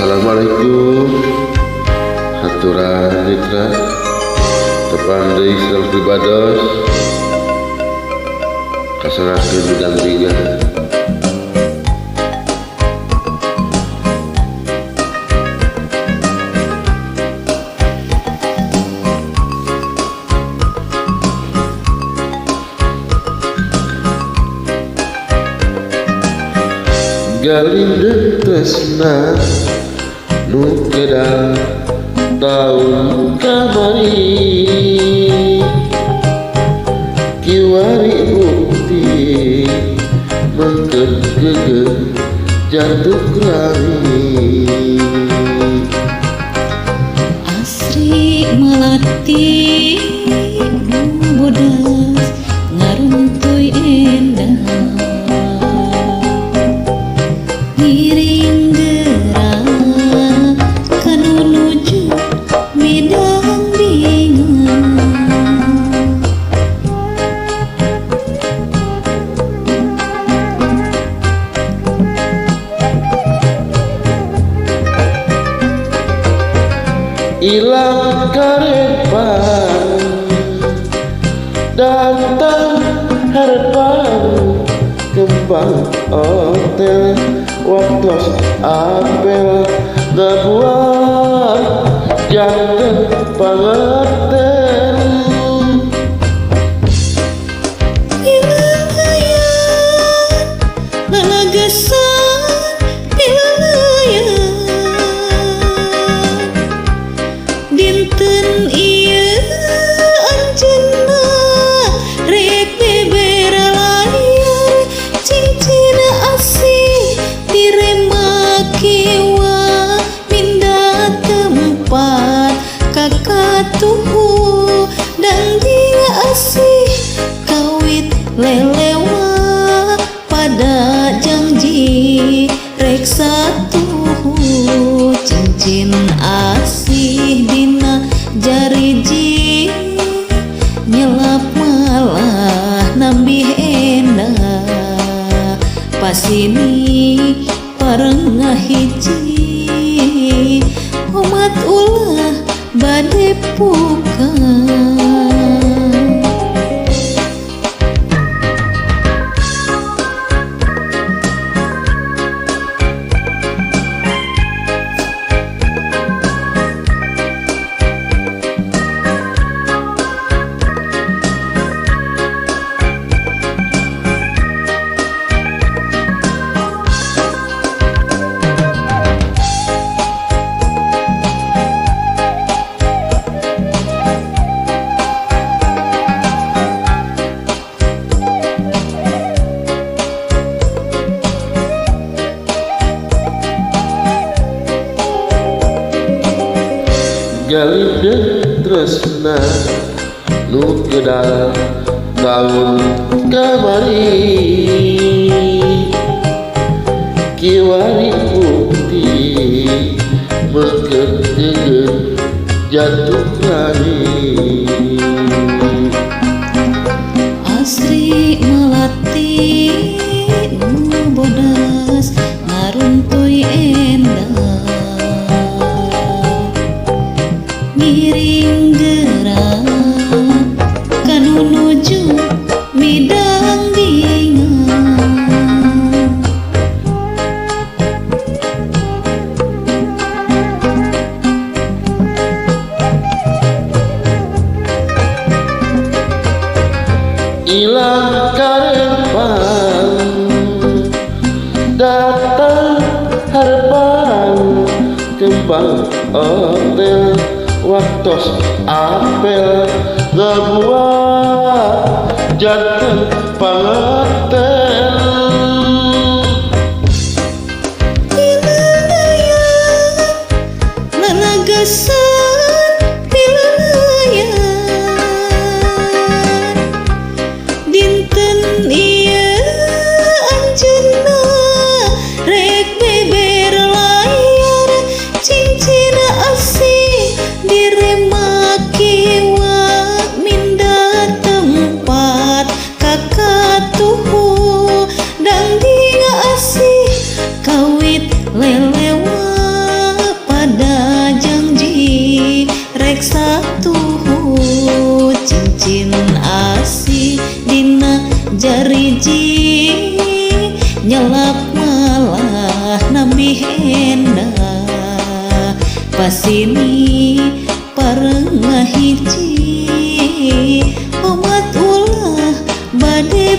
Assalamualaikum haturan mitra tepan deui Islam pribados kasanakeun bidan-bidan galindeu tresna nu kedah taun kamari kiwari bukti mengkeut gegeun jantung rami asri melati bodas ngaruntuy endah miring gerak kanu nuju midang bingung ilang karepan datang harapan kembang hotel waktos apel ngebuat jangan pangerten ilang hayat nalagasan pilayan dinten ieu anjeunna rek beber layar cincin asih direma kiwa pindah tempat kakatuhu dan dia asih kawit lelewa pada janji rek satuhu cincin asih dina jariji nyelap malah nambih endah pasini parengah hiji umat ulah bade pukan galindeu tresna nu kedah taun kamari kiwari bukti mengkeut gegeun jantung rami asri melati nu bodas ngaruntuy endah miring gerak kanu nuju midang bingung ilang karepan datang harapan kembang hotel waktos apel ngebuat jangan pangerten ilang hayat nalagasan pilayan dinten ieu anjeunna rek beber layar cincin asih direma kiwa minda tempat kakatuhu dan dia asih kawit lelewa malah nambi henda pasini pareng ngahiji umat ulah bade